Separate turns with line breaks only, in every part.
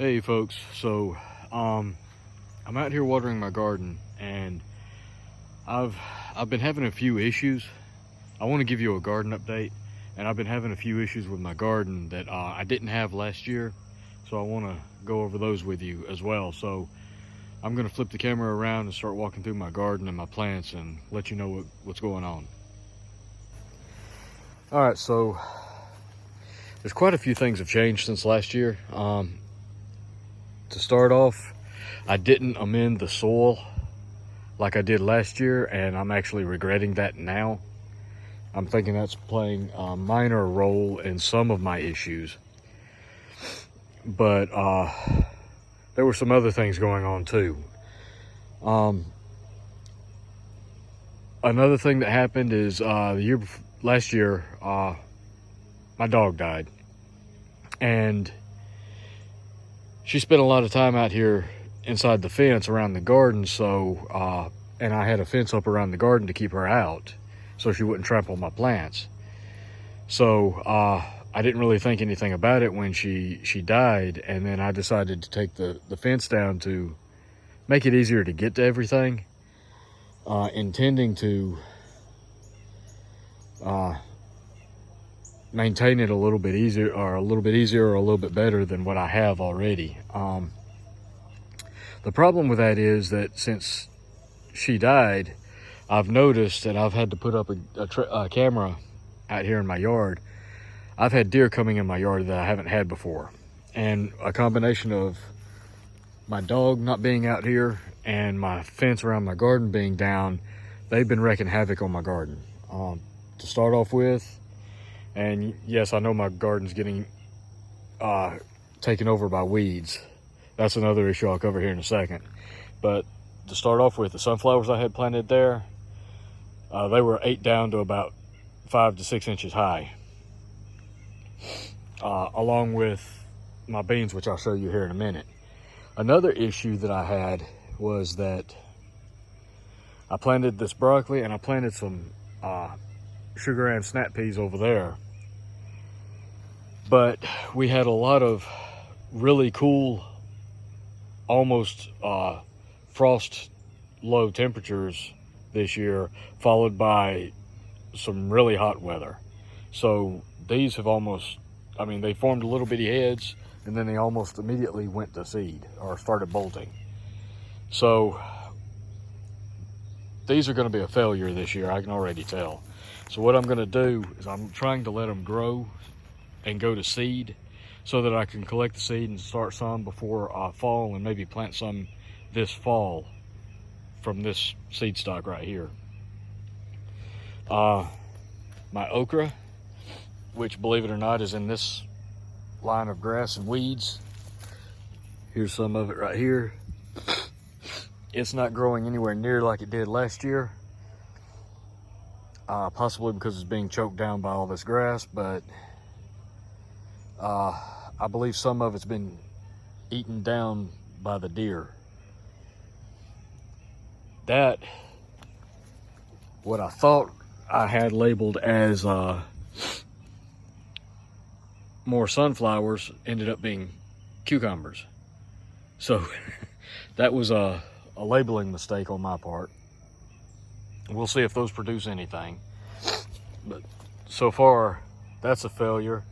Hey folks, so I'm out here watering my garden, and I've been having a few issues. I want to give you a garden update, and I've been having a few issues with my garden that I didn't have last year, so I want to go over those with you as well. So I'm going to flip the camera around and start walking through my garden and my plants and let you know what's going on. All right, so there's quite a few things have changed since last year. To start off, I didn't amend the soil like I did last year, and I'm actually regretting that now. I'm thinking that's playing a minor role in some of my issues. But there were some other things going on too. Another thing that happened is last year, my dog died. And she spent a lot of time out here inside the fence around the garden, so and I had a fence up around the garden to keep her out so she wouldn't trample my plants. So I didn't really think anything about it when she died, and then I decided to take the fence down to make it easier to get to everything, intending to maintain it a little bit easier or a little bit better than what I have already. The problem with that is that since she died, I've noticed, and I've had to put up a camera out here in my yard. I've had deer coming in my yard that I haven't had before, and a combination of my dog not being out here and my fence around my garden being down, they've been wreaking havoc on my garden. To start off with, and yes, I know my garden's getting taken over by weeds. That's another issue I'll cover here in a second. But to start off with, the sunflowers I had planted there, they were 8 down to about 5 to 6 inches high. Along with my beans, which I'll show you here in a minute. Another issue that I had was that I planted this broccoli and I planted some sugar and snap peas over there, but we had a lot of really cool, almost frost low temperatures this year, followed by some really hot weather. So these have they formed little bitty heads, and then they almost immediately went to seed or started bolting. So these are going to be a failure this year, I can already tell. So what I'm going to do is I'm trying to let them grow and go to seed so that I can collect the seed and start some before fall, and maybe plant some this fall from this seed stock right here. My okra, which, believe it or not, is in this line of grass and weeds. Here's some of it right here. It's not growing anywhere near like it did last year. Possibly because it's being choked down by all this grass, but I believe some of it's been eaten down by the deer. That, what I thought I had labeled as more sunflowers, ended up being cucumbers. So that was a labeling mistake on my part. We'll see if those produce anything. But so far, that's a failure.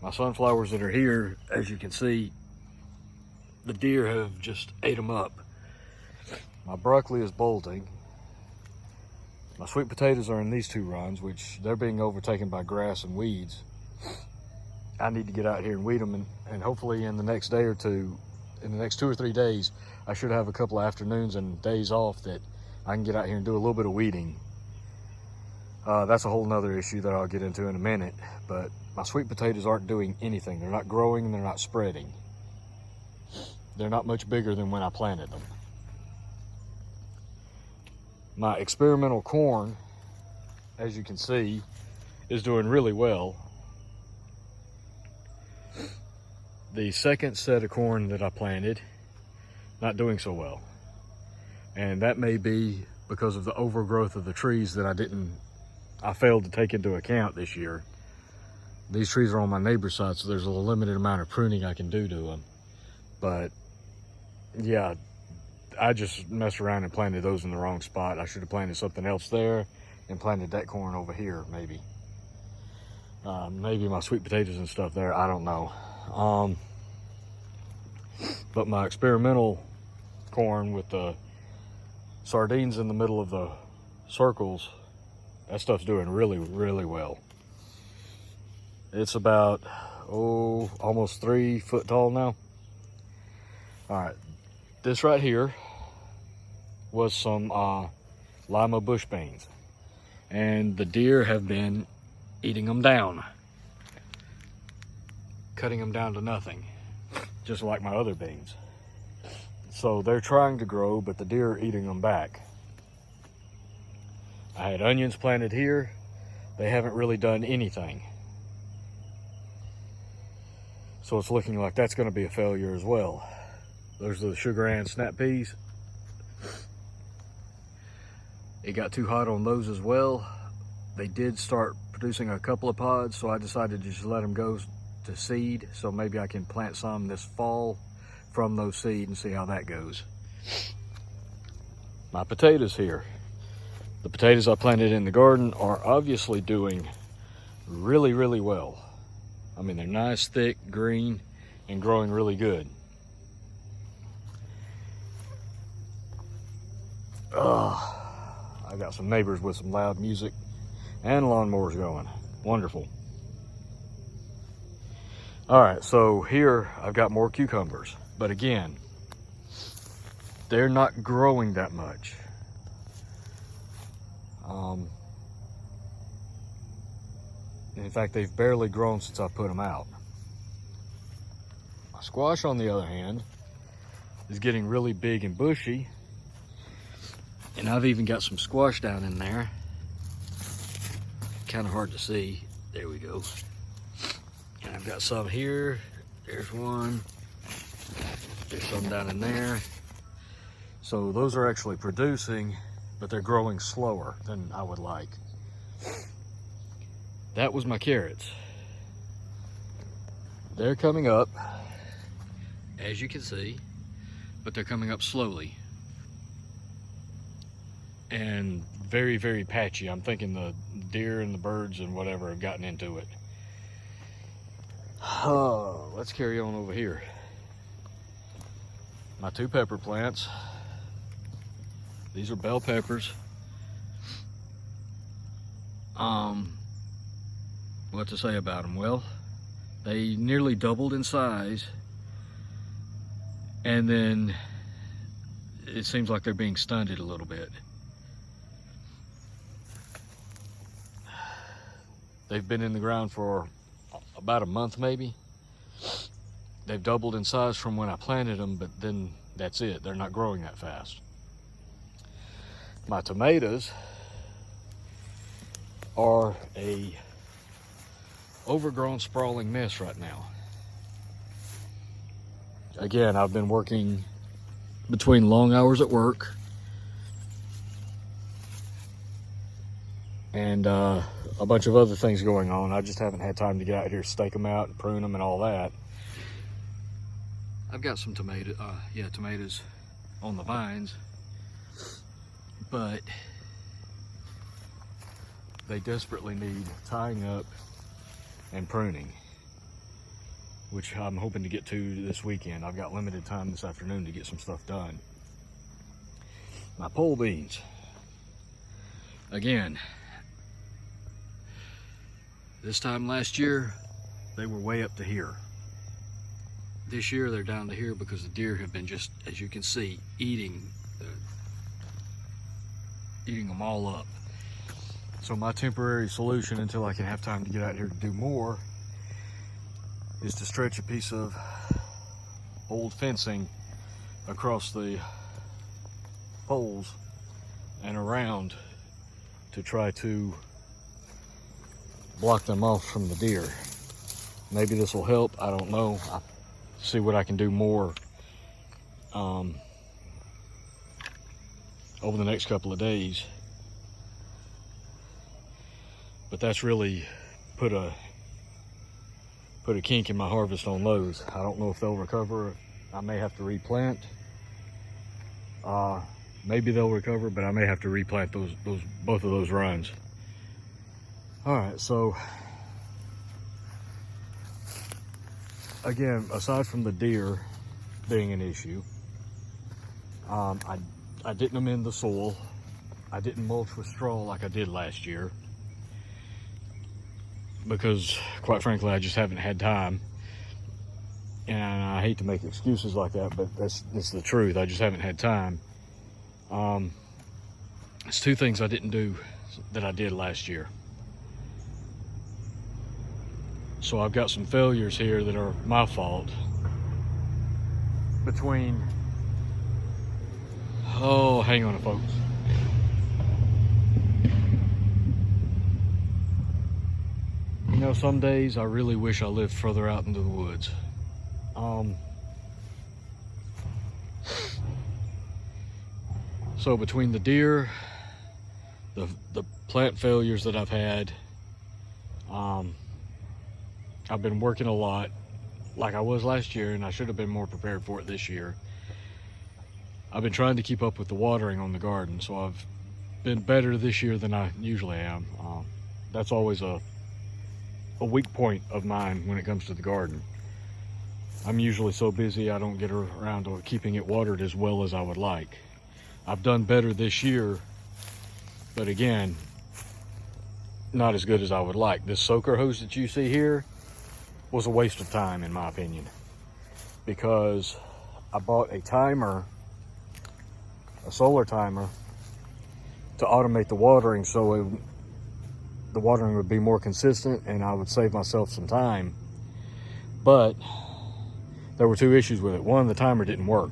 My sunflowers that are here, as you can see, the deer have just ate them up. My broccoli is bolting. My sweet potatoes are in these 2 runs, which they're being overtaken by grass and weeds. I need to get out here and weed them, and hopefully in the next day or two, in the next 2 or 3 days, I should have a couple of afternoons and days off that I can get out here and do a little bit of weeding. That's a whole nother issue that I'll get into in a minute, but my sweet potatoes aren't doing anything. They're not growing and they're not spreading. They're not much bigger than when I planted them. My experimental corn, as you can see, is doing really well. The second set of corn that I planted, not doing so well. And that may be because of the overgrowth of the trees that I failed to take into account this year. These trees are on my neighbor's side, so there's a limited amount of pruning I can do to them. But yeah, I just messed around and planted those in the wrong spot. I should have planted something else there and planted that corn over here, maybe. Maybe my sweet potatoes and stuff there, I don't know. But my experimental corn with the sardines in the middle of the circles, that stuff's doing really, really well. It's about, almost 3 foot tall now. All right, this right here was some Lima bush beans, and the deer have been eating them down, cutting them down to nothing, just like my other beans. So they're trying to grow, but the deer are eating them back. I had onions planted here. They haven't really done anything. So it's looking like that's going to be a failure as well. Those are the sugar and snap peas. It got too hot on those as well. They did start producing a couple of pods, so I decided to just let them go to seed. So maybe I can plant some this fall from those seed and see how that goes. My potatoes here. The potatoes I planted in the garden are obviously doing really, really well. I mean, they're nice, thick, green, and growing really good. I got some neighbors with some loud music and lawnmowers going. Wonderful. All right, so here I've got more cucumbers, but again, they're not growing that much. In fact, they've barely grown since I put them out. My squash, on the other hand, is getting really big and bushy. And I've even got some squash down in there. Kind of hard to see. There we go. And I've got some here. There's one. There's some down in there. So those are actually producing, but they're growing slower than I would like. That was my carrots. They're coming up, as you can see, but they're coming up slowly. And very, very patchy. I'm thinking the deer and the birds and whatever have gotten into it. Oh, let's carry on over here. My 2 pepper plants. These are bell peppers. What to say about them? Well, they nearly doubled in size, and then it seems like they're being stunted a little bit. They've been in the ground for about a month maybe. They've doubled in size from when I planted them, but then that's it. They're not growing that fast. My tomatoes are a overgrown, sprawling mess right now. Again, I've been working between long hours at work and a bunch of other things going on. I just haven't had time to get out here, stake them out, and prune them and all that. I've got some tomatoes on the vines, but they desperately need tying up and pruning, which I'm hoping to get to this weekend. I've got limited time this afternoon to get some stuff done. My pole beans, again, this time last year they were way up to here. This year they're down to here because the deer have been, just as you can see, eating them all up. So my temporary solution, until I can have time to get out here to do more, is to stretch a piece of old fencing across the poles and around to try to block them off from the deer. Maybe this will help, I don't know. I'll see what I can do more over the next couple of days. But that's really put a kink in my harvest on those. I don't know if they'll recover I may have to replant. Maybe they'll recover, but I may have to replant both of those runs. All right, so again, aside from the deer being an issue, I didn't amend the soil. I didn't mulch with straw like I did last year because, quite frankly, I just haven't had time. And I hate to make excuses like that, but that's the truth. I just haven't had time. It's two things I didn't do that I did last year. So I've got some failures here that are my fault. Between, oh, hang on, folks. You know, some days I really wish I lived further out into the woods. So between the deer, the plant failures that I've had, I've been working a lot like I was last year, and I should have been more prepared for it this year. I've been trying to keep up with the watering on the garden, so I've been better this year than I usually am. That's always a weak point of mine when it comes to the garden. I'm usually so busy I don't get around to keeping it watered as well as I would like. I've done better this year, but again, not as good as I would like. This soaker hose that you see here was a waste of time, in my opinion, because I bought a timer, a solar timer, to automate the watering so the watering would be more consistent and I would save myself some time. But there were two issues with it. One, the timer didn't work.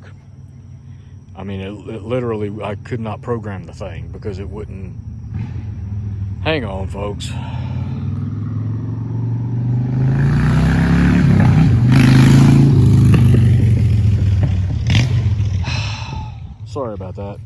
I mean, it literally, I could not program the thing because it wouldn't. Hang on, folks. Sorry about that.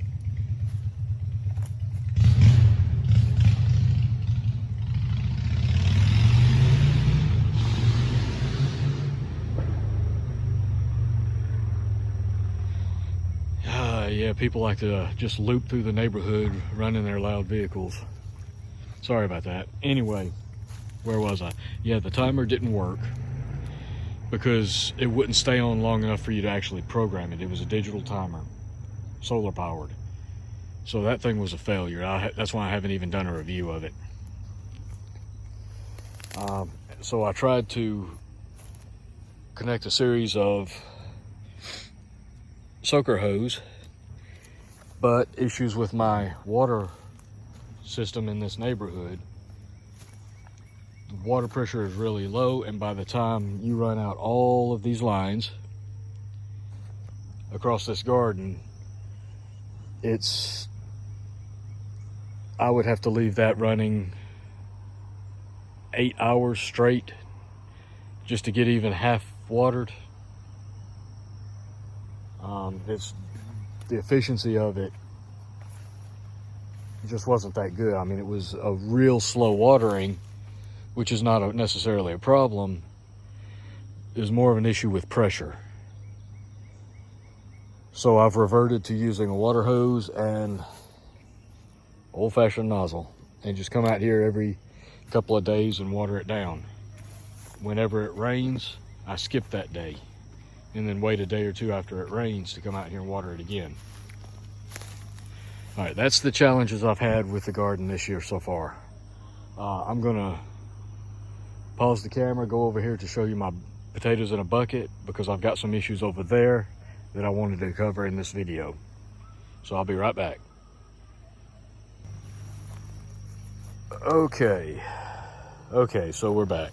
Yeah, people like to just loop through the neighborhood running their loud vehicles. Sorry about that. Anyway, where was I? Yeah, the timer didn't work because it wouldn't stay on long enough for you to actually program it. It was a digital timer, solar powered. So that thing was a failure. That's why I haven't even done a review of it. So I tried to connect a series of soaker hose, but issues with my water system in this neighborhood. The water pressure is really low, and by the time you run out all of these lines across this garden, I would have to leave that running 8 hours straight just to get even half watered. It's the efficiency of it just wasn't that good. I mean, it was a real slow watering, which is not necessarily a problem. It was more of an issue with pressure. So I've reverted to using a water hose and old-fashioned nozzle, and just come out here every couple of days and water it down. Whenever it rains, I skip that day and then wait a day or two after it rains to come out here and water it again. All right, that's the challenges I've had with the garden this year so far. I'm gonna pause the camera, go over here to show you my potatoes in a bucket, because I've got some issues over there that I wanted to cover in this video. So I'll be right back. Okay, so we're back.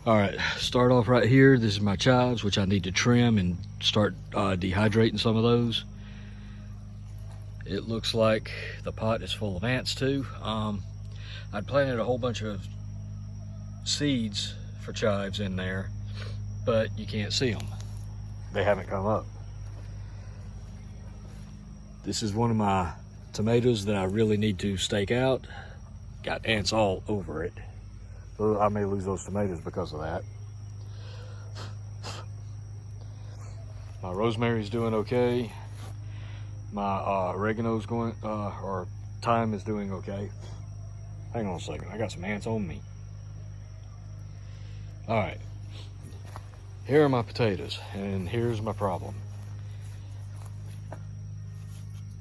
All right, start off right here. This is my chives, which I need to trim and start dehydrating some of those. It looks like the pot is full of ants too. I'd planted a whole bunch of seeds for chives in there, but you can't see them. They haven't come up. This is one of my tomatoes that I really need to stake out. Got ants all over it. So I may lose those tomatoes because of that. My rosemary's doing okay. My oregano's going, or thyme is doing okay. Hang on a second, I got some ants on me. All right, here are my potatoes, and here's my problem.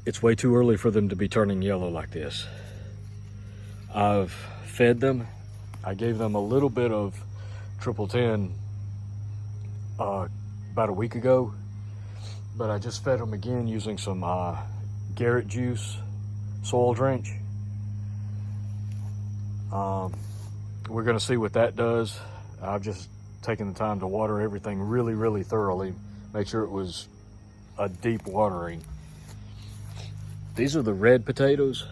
It's way too early for them to be turning yellow like this. I've fed them. I gave them a little bit of Triple 10 about a week ago, but I just fed them again using some Garrett juice soil drench. We're gonna see what that does. I've just taken the time to water everything really, really thoroughly, make sure it was a deep watering. These are the red potatoes,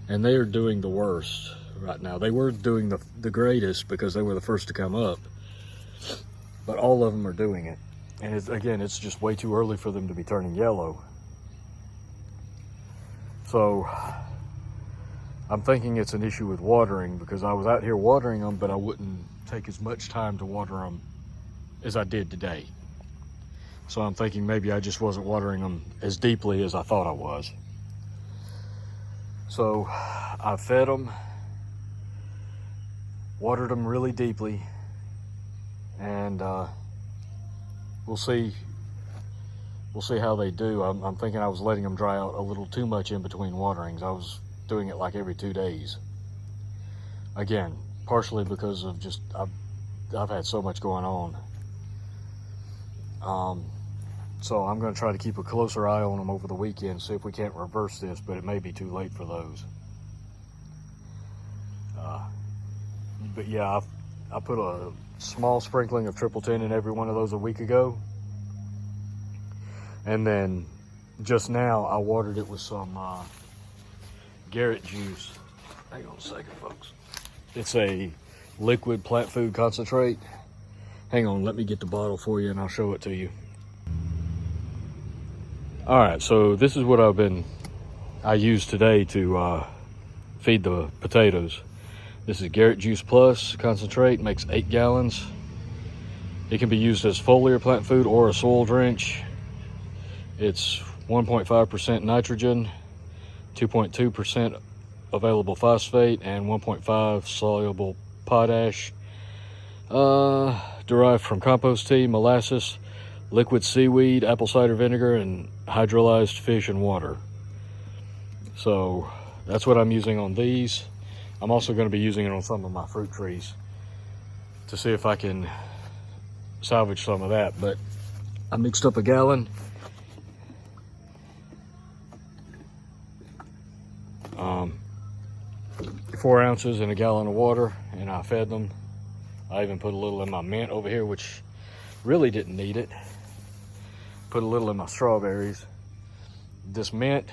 and they are doing the worst right now. They were doing the greatest because they were the first to come up, but all of them are doing it. And it's just way too early for them to be turning yellow. So I'm thinking it's an issue with watering, because I was out here watering them, but I wouldn't take as much time to water them as I did today. So I'm thinking maybe I just wasn't watering them as deeply as I thought I was. So I fed them, watered them really deeply, and we'll see how they do. I'm thinking I was letting them dry out a little too much in between waterings. I was doing it like every 2 days. Again, partially because of just I've had so much going on. So I'm going to try to keep a closer eye on them over the weekend, see if we can't reverse this, but it may be too late for those. But yeah, I put a small sprinkling of Triple 10 in every one of those a week ago. And then just now I watered it with some Garrett juice. Hang on a second, folks. It's a liquid plant food concentrate. Hang on, let me get the bottle for you and I'll show it to you. All right, so this is what I used today to feed the potatoes. This is Garrett Juice Plus concentrate, makes 8 gallons. It can be used as foliar plant food or a soil drench. It's 1.5% nitrogen, 2.2% available phosphate, and 1.5 soluble potash. Derived from compost tea, molasses, liquid seaweed, apple cider vinegar, and hydrolyzed fish and water. So that's what I'm using on these. I'm also going to be using it on some of my fruit trees to see if I can salvage some of that. But I mixed up a gallon. 4 ounces in a gallon of water, and I fed them. I even put a little in my mint over here, which really didn't need it. Put a little in my strawberries. This mint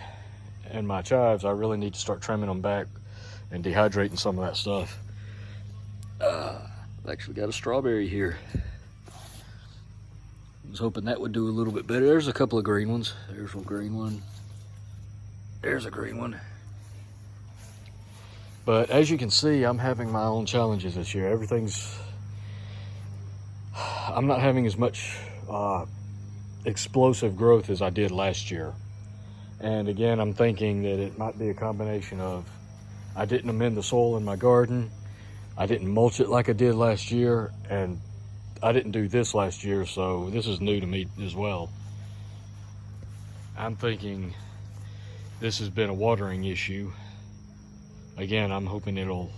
and my chives, I really need to start trimming them back and dehydrating some of that stuff. I've actually got a strawberry here. I was hoping that would do a little bit better. There's a couple of green ones. There's a green one. There's a green one. But as you can see, I'm having my own challenges this year. I'm not having as much explosive growth as I did last year. And again, I'm thinking that it might be a combination of I didn't amend the soil in my garden, I didn't mulch it like I did last year, and I didn't do this last year, so this is new to me as well. I'm thinking this has been a watering issue. Again, I'm hoping it'll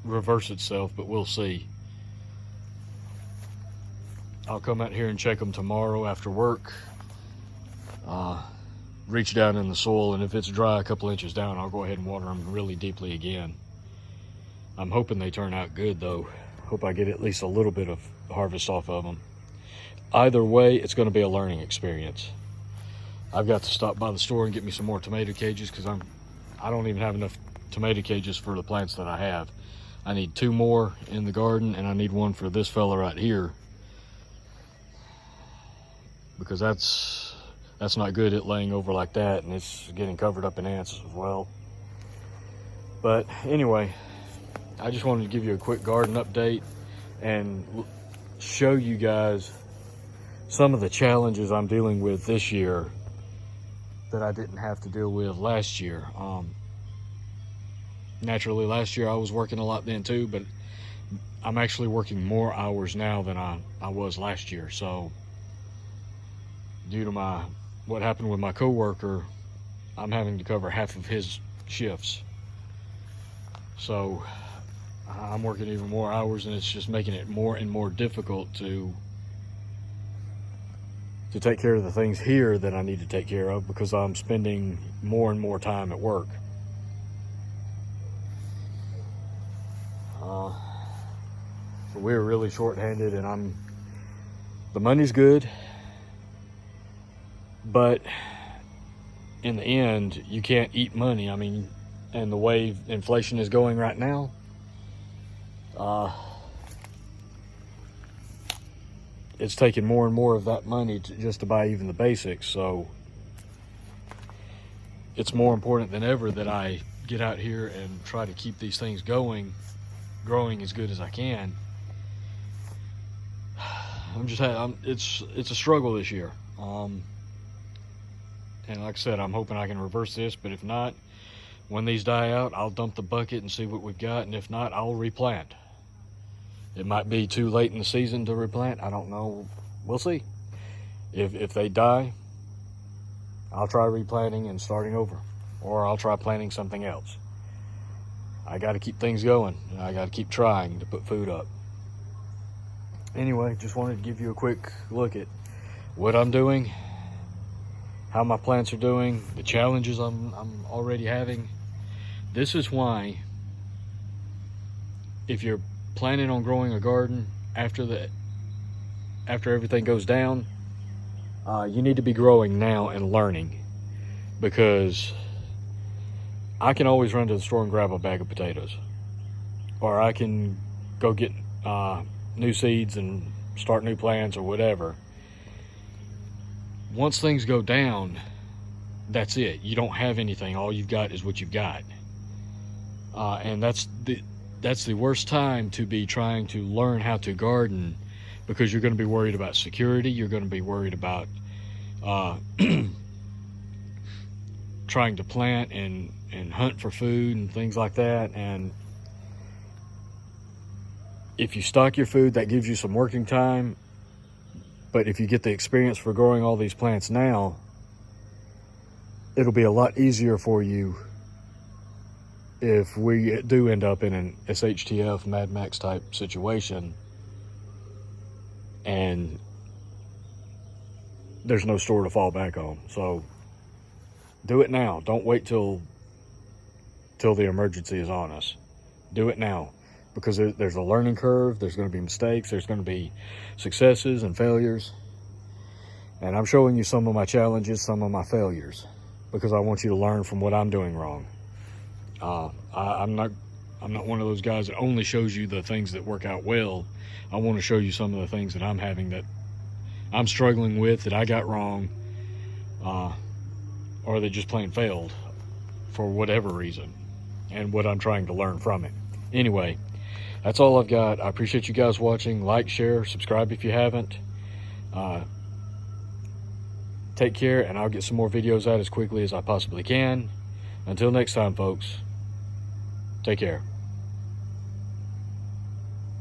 reverse itself, but we'll see. I'll come out here and check them tomorrow after work. Reach down in the soil, and if it's dry a couple inches down, I'll go ahead and water them really deeply again. I'm hoping they turn out good though. Hope I get at least a little bit of harvest off of them. Either way, it's going to be a learning experience. I've got to stop by the store and get me some more tomato cages, because I don't even have enough tomato cages for the plants that I have. I need 2 more in the garden, and I need one for this fella right here, because that's not good, it laying over like that, and it's getting covered up in ants as well. But anyway, I just wanted to give you a quick garden update and show you guys some of the challenges I'm dealing with this year that I didn't have to deal with last year. Naturally, last year I was working a lot then too, but I'm actually working more hours now than I was last year. So due to what happened with my coworker, I'm having to cover half of his shifts. So I'm working even more hours, and it's just making it more and more difficult to take care of the things here that I need to take care of, because I'm spending more and more time at work. So we're really short-handed, and the money's good, but in the end, you can't eat money. I mean, and the way inflation is going right now, it's taking more and more of that money just to buy even the basics. So it's more important than ever that I get out here and try to keep these things growing as good as I can. It's a struggle this year. And like I said, I'm hoping I can reverse this, but if not, when these die out, I'll dump the bucket and see what we've got, and if not, I'll replant. It might be too late in the season to replant. I don't know. We'll see. If they die, I'll try replanting and starting over, or I'll try planting something else. I got to keep things going. I got to keep trying to put food up. Anyway, just wanted to give you a quick look at what I'm doing, how my plants are doing, the challenges I'm already having. This is why, if you're planning on growing a garden after everything goes down, you need to be growing now and learning, because I can always run to the store and grab a bag of potatoes, or I can go get new seeds and start new plants or whatever. Once things go down, that's it. You don't have anything. All you've got is what you've got. And that's the worst time to be trying to learn how to garden, because you're going to be worried about security. You're going to be worried about trying to plant and hunt for food and things like that. And if you stock your food, that gives you some working time. But if you get the experience for growing all these plants now, it'll be a lot easier for you if we do end up in an SHTF Mad Max type situation and there's no store to fall back on. So do it now. Don't wait till the emergency is on us. Do it now, because there's a learning curve. There's going to be mistakes. There's going to be successes and failures. And I'm showing you some of my challenges, some of my failures, because I want you to learn from what I'm doing wrong. I'm not one of those guys that only shows you the things that work out well. I want to show you some of the things that I'm having, that I'm struggling with, that I got wrong, or that just plain failed for whatever reason, and what I'm trying to learn from it. Anyway, that's all I've got. I appreciate you guys watching. Like, share, subscribe if you haven't. Take care, and I'll get some more videos out as quickly as I possibly can. Until next time, folks, take care.